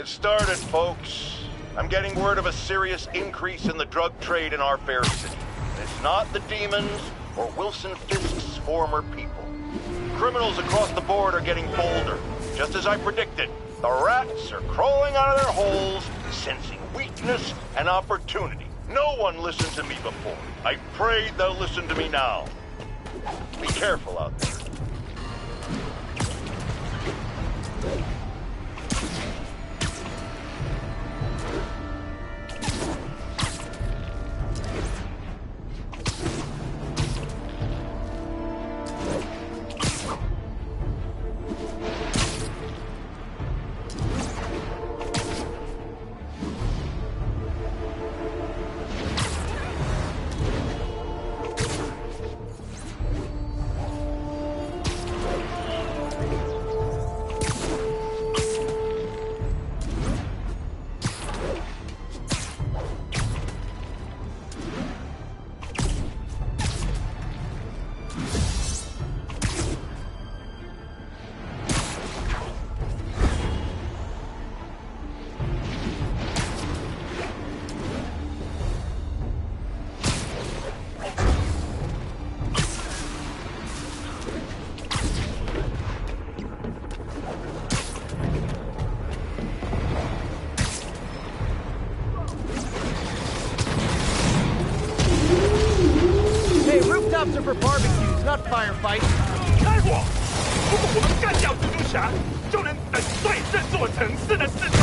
It started, folks. I'm getting word of a serious increase in the drug trade in our fair city. It's not the demons or Wilson Fisk's former people. Criminals across the board are getting bolder. Just as I predicted, the rats are crawling out of their holes, sensing weakness and opportunity. No one listened to me before. I prayed they'll listen to me now. Be careful out there. Are for barbecues, not firefights. 开火！如果我们干掉蜘蛛侠，就能粉碎这座城市的势力。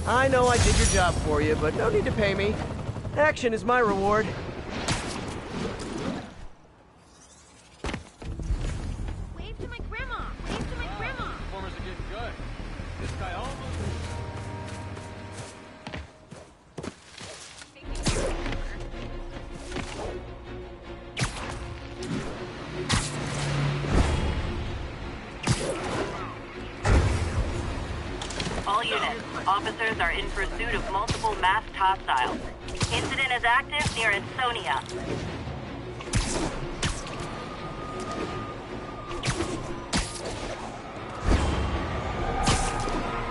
I know I did your job for you, but no need to pay me. Action is my reward. Wave to my grandma! Wave to my grandma! Performers are getting good. This guy almost... All units, officers are in pursuit of multiple masked hostiles. Incident is active near Ansonia.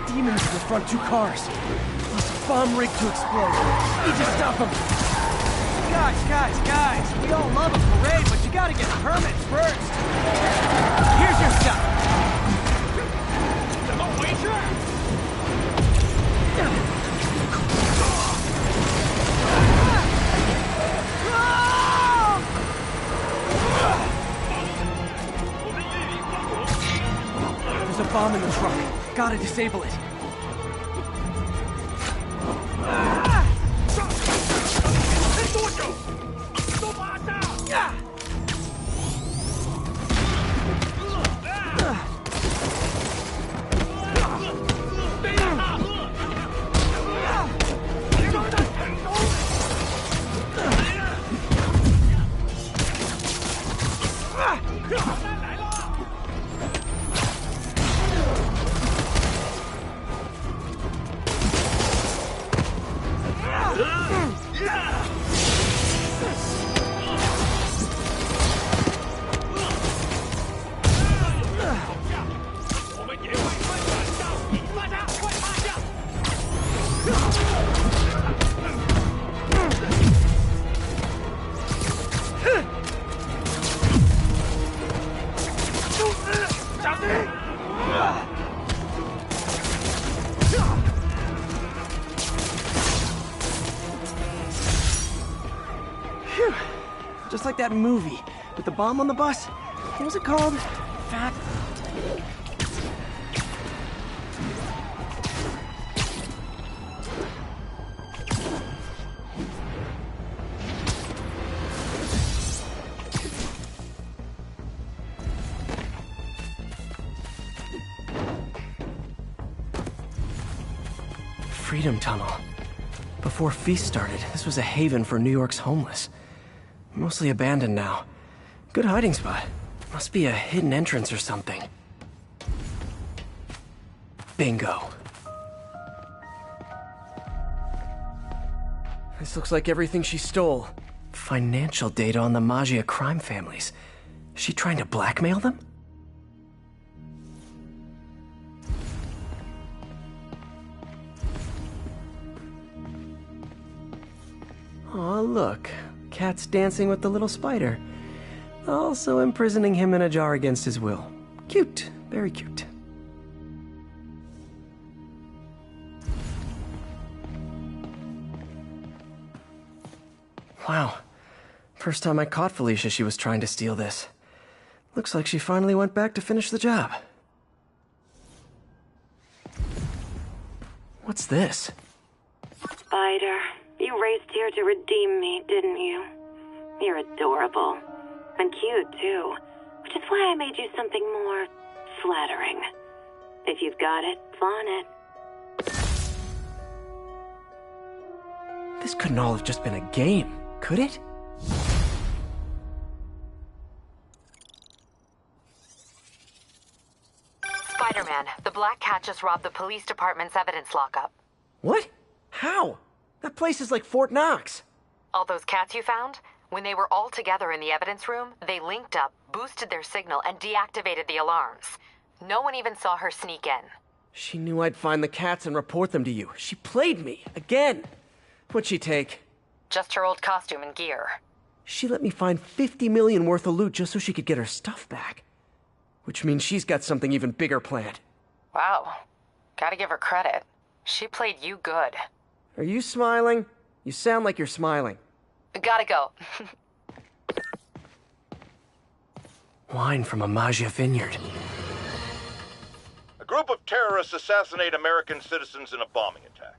Demons in the front two cars. Plus a bomb rigged to explode. Need to stop them. Guys, we all love a parade, but you gotta get permits first. Here's your stuff. 怎么回事？ There's a bomb in the truck. Gotta disable it. 多久？都马上！ Phew. Just like that movie with the bomb on the bus. What was it called? Fat... Freedom Tunnel. Before Feast started, this was a haven for New York's homeless. Mostly abandoned now. Good hiding spot. Must be a hidden entrance or something. Bingo. This looks like everything she stole. Financial data on the Maggia crime families. Is she trying to blackmail them? Aw, look. Cat's dancing with the little spider. Also imprisoning him in a jar against his will. Cute. Very cute. Wow. First time I caught Felicia, she was trying to steal this. Looks like she finally went back to finish the job. What's this? Spider, you raced here to redeem me, didn't you? You're adorable. And cute, too. Which is why I made you something more flattering. If you've got it, flaunt it. This couldn't all have just been a game, could it? Spider-Man, the Black Cat just robbed the police department's evidence lockup. What? How? That place is like Fort Knox. All those cats you found? When they were all together in the evidence room, they linked up, boosted their signal, and deactivated the alarms. No one even saw her sneak in. She knew I'd find the cats and report them to you. She played me, again. What'd she take? Just her old costume and gear. She let me find 50 million worth of loot just so she could get her stuff back. Which means she's got something even bigger planned. Wow. Gotta give her credit. She played you good. Are you smiling? You sound like you're smiling. Gotta go. Wine from a Maggia vineyard. A group of terrorists assassinate American citizens in a bombing attack.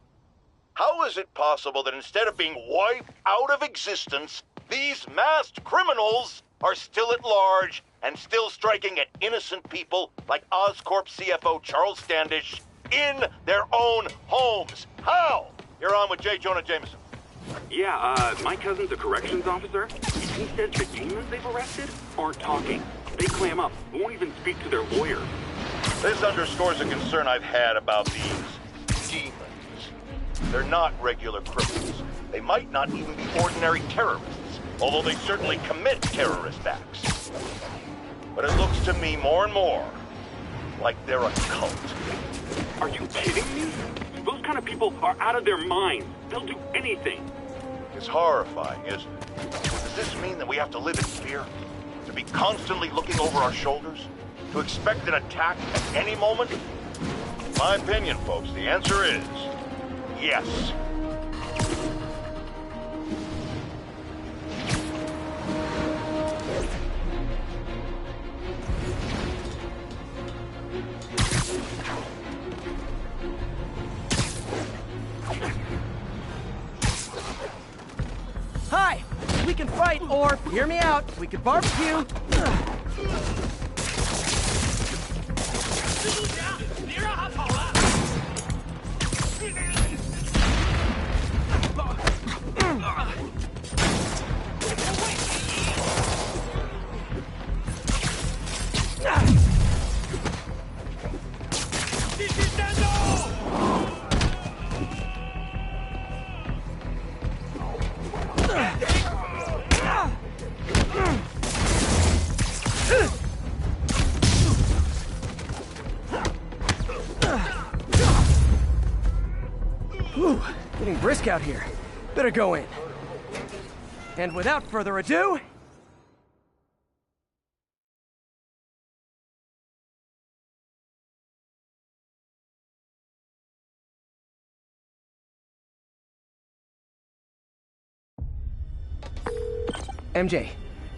How is it possible that instead of being wiped out of existence, these masked criminals are still at large and still striking at innocent people like Oscorp CFO Charles Standish in their own homes? How? You're on with J. Jonah Jameson. Yeah, my cousin's a corrections officer. He says the demons they've arrested aren't talking. They clam up, won't even speak to their lawyer. This underscores a concern I've had about these demons. They're not regular criminals. They might not even be ordinary terrorists, although they certainly commit terrorist acts. But it looks to me more and more like they're a cult. Are you kidding me? Those kind of people are out of their minds. They'll do anything. It's horrifying, isn't it? Does this mean that we have to live in fear? To be constantly looking over our shoulders? To expect an attack at any moment? My opinion, folks, the answer is yes. Hi! We can fight, or, hear me out, we could barbecue. Ooh, getting brisk out here. Better go in. And without further ado, MJ,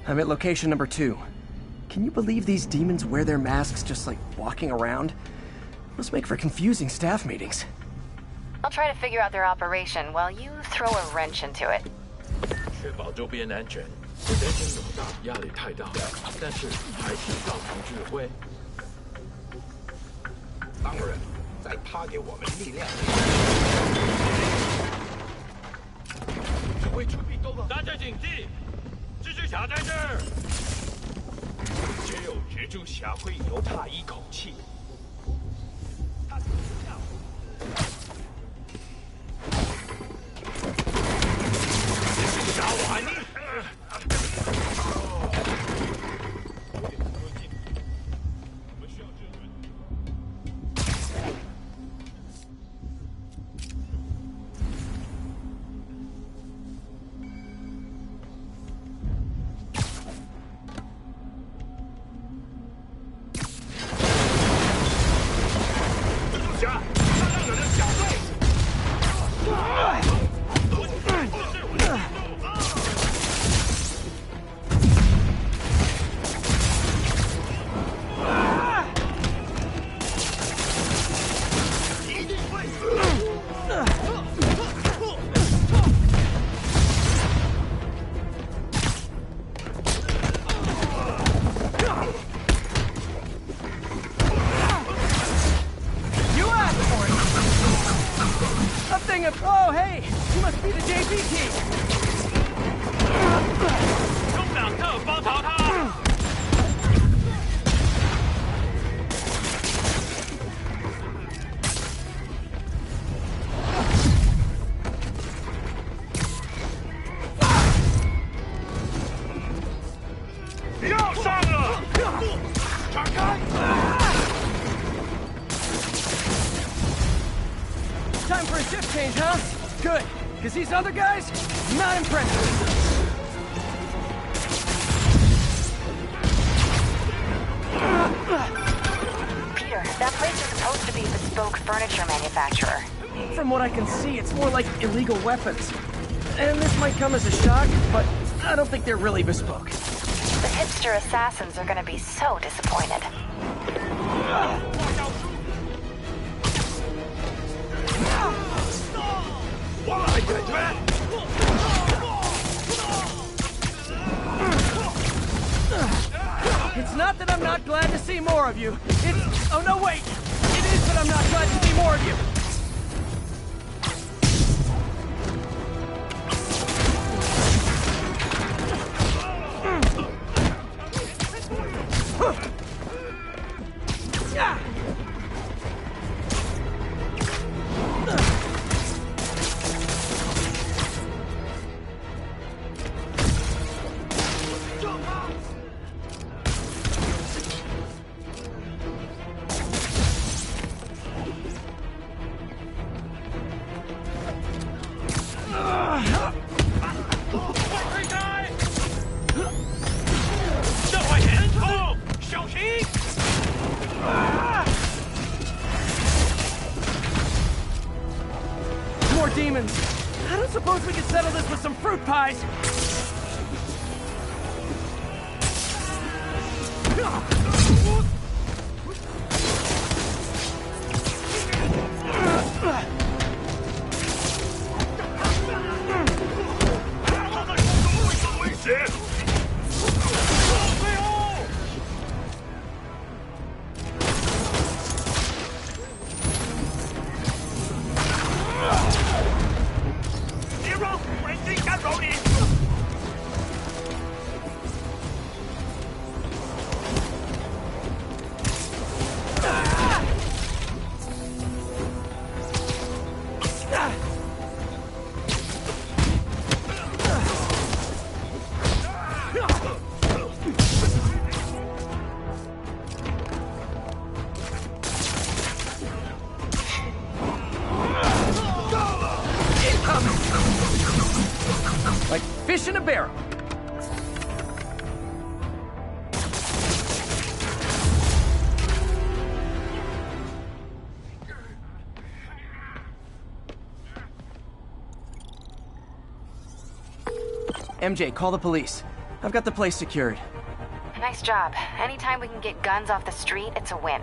I'm at location number 2. Can you believe these demons wear their masks just like walking around? Must make for confusing staff meetings. I'll try to figure out their operation while you throw a wrench into it. 确保周边安全。人群冗杂，压力太大，但是还是照常指挥。当然，在他给我们力量。指挥出兵动了。大家谨记，蜘蛛侠在这儿。只有蜘蛛侠会留他一口气。蜘蛛侠完了。 Oh, hey! You must be the JP team! 中两特帮朝他。要上了！闪开！ Time for a shift change, huh? Good, because these other guys, not impressive. Peter, that place is supposed to be a bespoke furniture manufacturer. From what I can see, it's more like illegal weapons. And this might come as a shock, but I don't think they're really bespoke. The hipster assassins are gonna be so disappointed. 我来解决。 It's not that I'm not glad to see more of you. It's... Oh, no, wait! It is that I'm not glad to see more of you! More demons! I don't suppose we could settle this with some fruit pies! Like fish in a barrel. MJ, call the police. I've got the place secured. Nice job. Anytime we can get guns off the street, it's a win.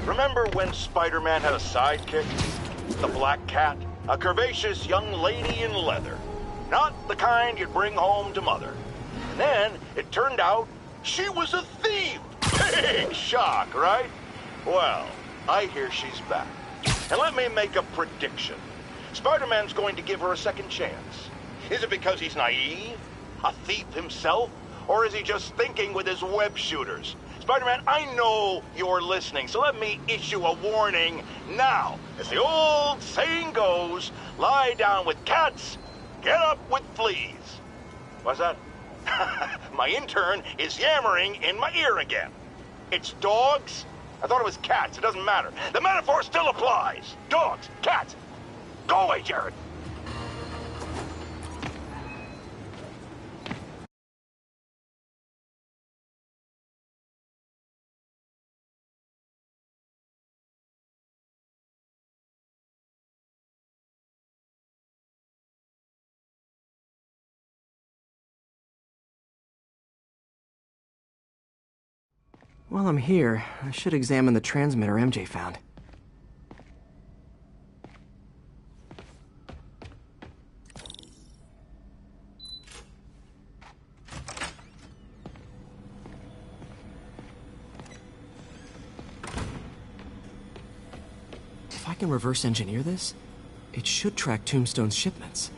Remember when Spider-Man had a sidekick? The Black Cat? A curvaceous young lady in leather. Not the kind you'd bring home to Mother. And then it turned out she was a thief! Big shock, right? Well, I hear she's back. And let me make a prediction. Spider-Man's going to give her a second chance. Is it because he's naive? A thief himself? Or is he just thinking with his web shooters? Spider-Man, I know you're listening, so let me issue a warning now. As the old saying goes, lie down with cats, get up with fleas. What's that? My intern is yammering in my ear again. It's dogs? I thought it was cats. It doesn't matter. The metaphor still applies. Dogs, cats. Go away, Jared. While I'm here, I should examine the transmitter MJ found. If I can reverse engineer this, it should track Tombstone's shipments.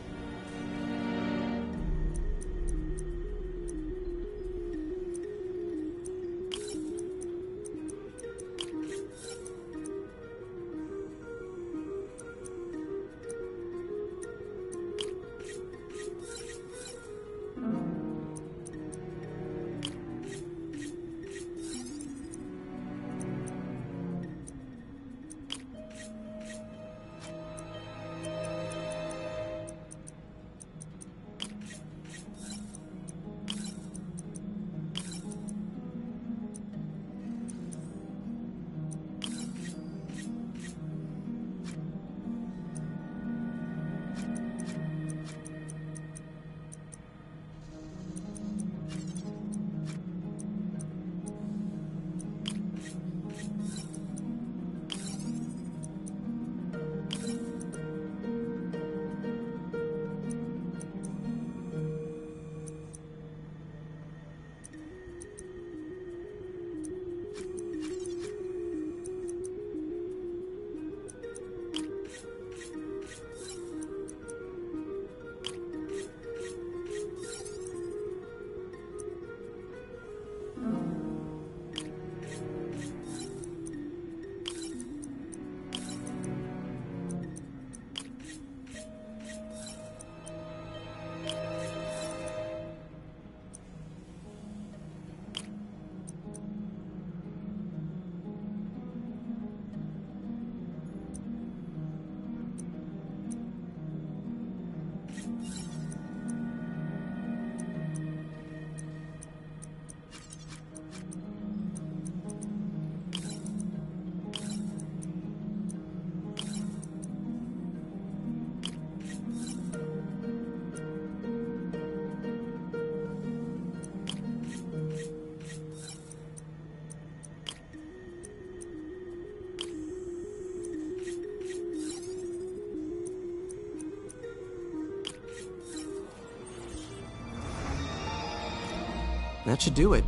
That should do it.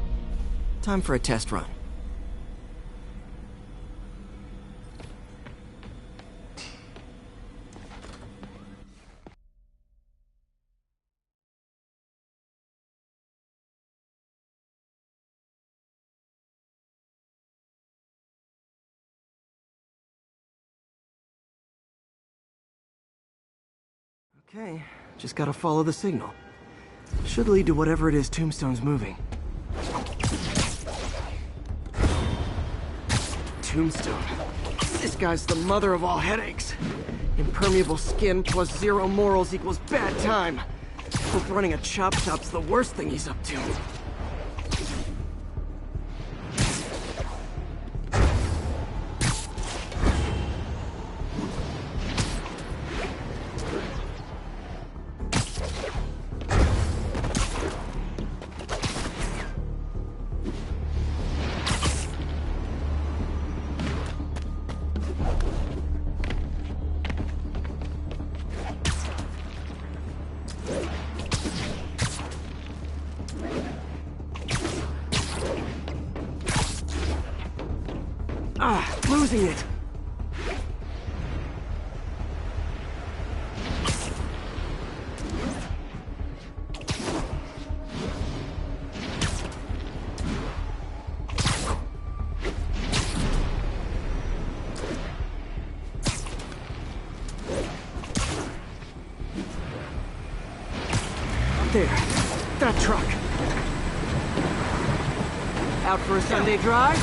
Time for a test run. Okay, just gotta follow the signal. Should lead to whatever it is Tombstone's moving. Tombstone. This guy's the mother of all headaches. Impermeable skin plus zero morals equals bad time. Hope running a chop shop's the worst thing he's up to. Losing it. There, that truck. Out for a Sunday drive?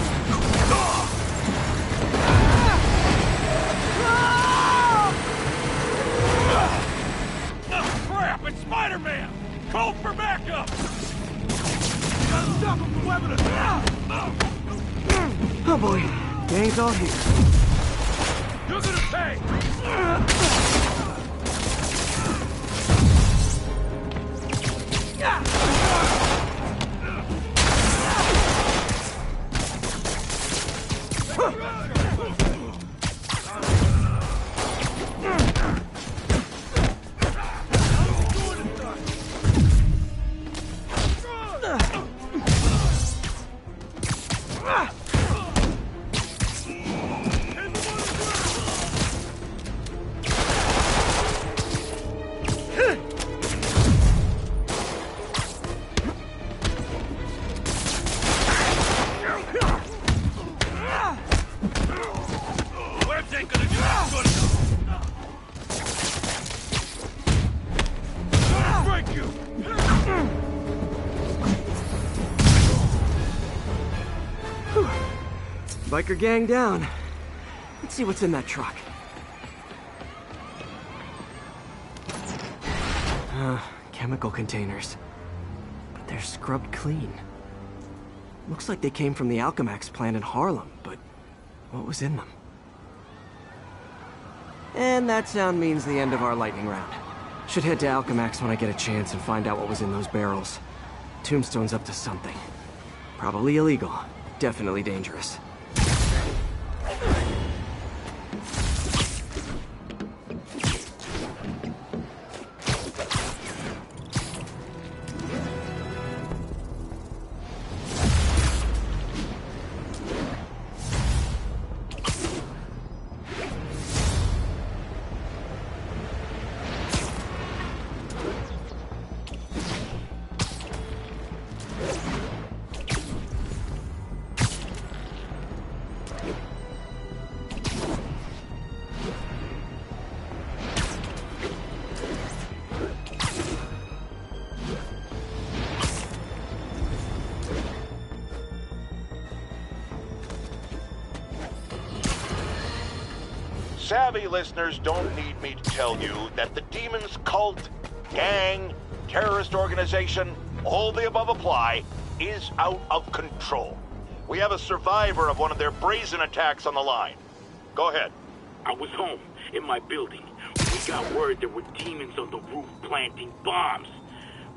Crap, it's Spider-Man! Call for backup! Gotta stop him from webbing us! Oh boy, gang's all here. You're gonna pay! Biker gang down. Let's see what's in that truck. Chemical containers. But they're scrubbed clean. Looks like they came from the Alchemax plant in Harlem, but what was in them? And that sound means the end of our lightning round. Should head to Alchemax when I get a chance and find out what was in those barrels. Tombstone's up to something. Probably illegal. Definitely dangerous. Savvy listeners don't need me to tell you that the demon's cult, gang, terrorist organization, all the above apply, is out of control. We have a survivor of one of their brazen attacks on the line. Go ahead. I was home, in my building. We got word there were demons on the roof planting bombs.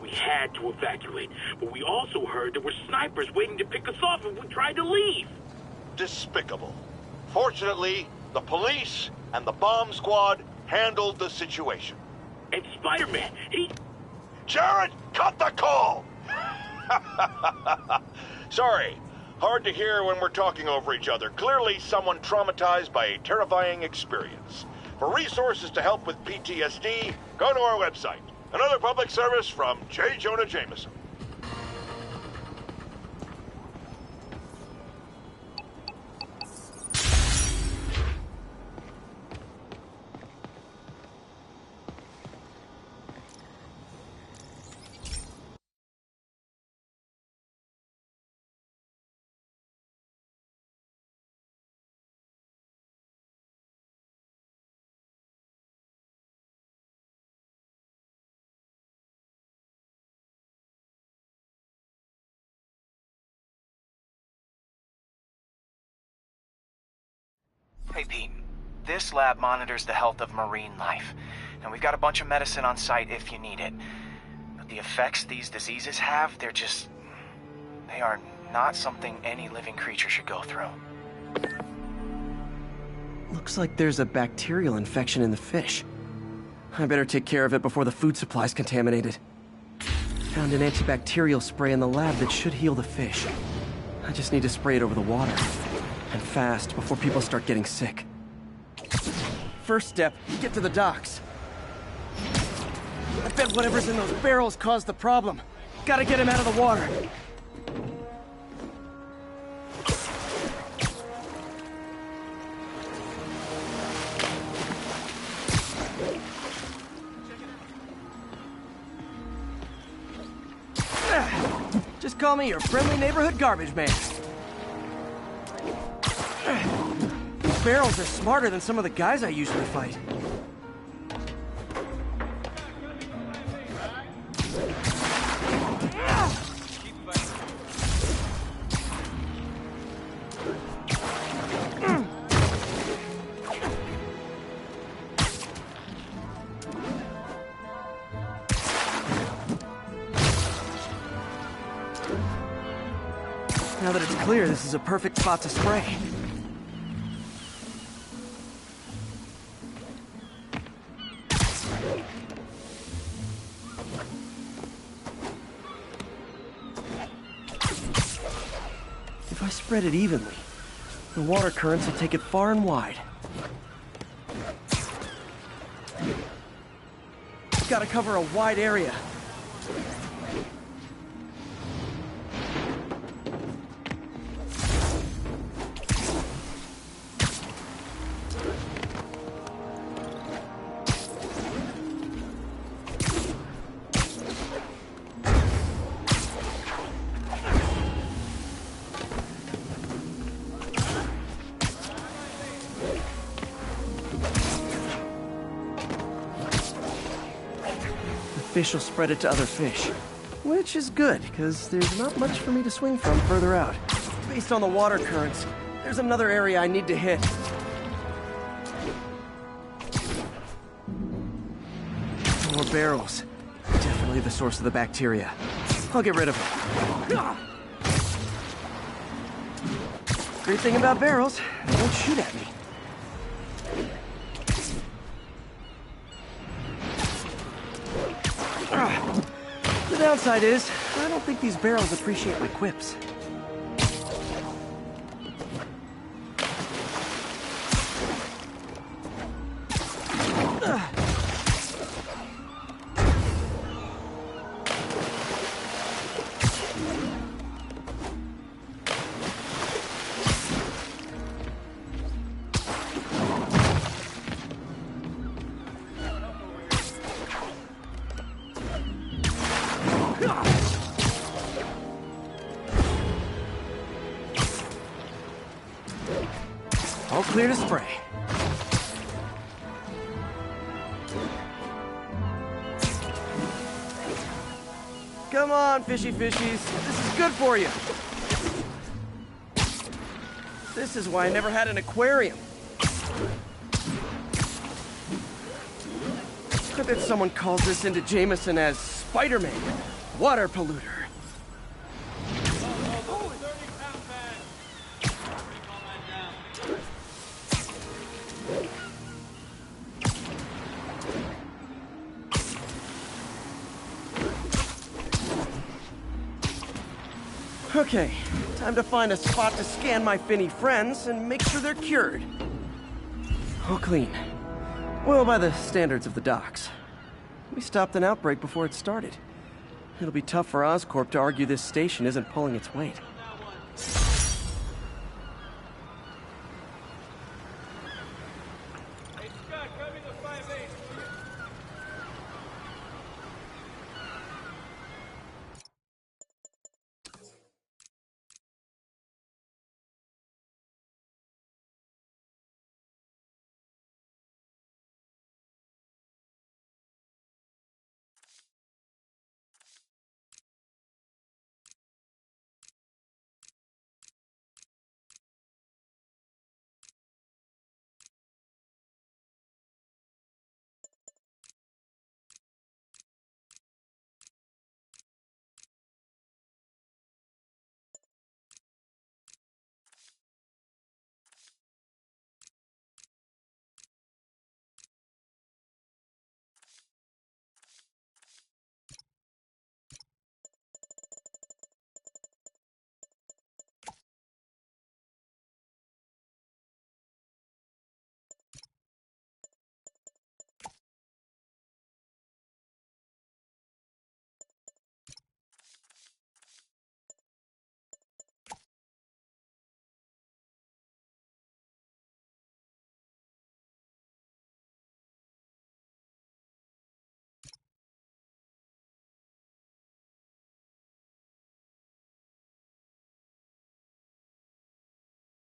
We had to evacuate, but we also heard there were snipers waiting to pick us off if we tried to leave. Despicable. Fortunately, the police and the bomb squad handled the situation. And Spider-Man, he... Jared, cut the call! Sorry. Hard to hear when we're talking over each other. Clearly someone traumatized by a terrifying experience. For resources to help with PTSD, go to our website. Another public service from J. Jonah Jameson. Hey Pete, this lab monitors the health of marine life, and we've got a bunch of medicine on site if you need it. But the effects these diseases have, they are not something any living creature should go through. Looks like there's a bacterial infection in the fish. I better take care of it before the food supply's contaminated. Found an antibacterial spray in the lab that should heal the fish. I just need to spray it over the water. And fast, before people start getting sick. First step, get to the docks. I bet whatever's in those barrels caused the problem. Gotta get him out of the water. Just call me your friendly neighborhood garbage man. These barrels are smarter than some of the guys I usually fight. Now that it's clear, this is a perfect spot to spray. If I spread it evenly, the water currents will take it far and wide. Gotta cover a wide area. Fish will spread it to other fish. Which is good, because there's not much for me to swing from further out. Based on the water currents, there's another area I need to hit. More barrels. Definitely the source of the bacteria. I'll get rid of them. Great thing about barrels, they don't shoot at me. The downside is, I don't think these barrels appreciate my quips. All clear to spray. Come on, fishy fishies. This is good for you. This is why I never had an aquarium. I bet someone calls this into Jameson as Spider-Man, water polluter. Okay, time to find a spot to scan my Finny friends and make sure they're cured. All clean. Well, by the standards of the docks. We stopped an outbreak before it started. It'll be tough for Oscorp to argue this station isn't pulling its weight.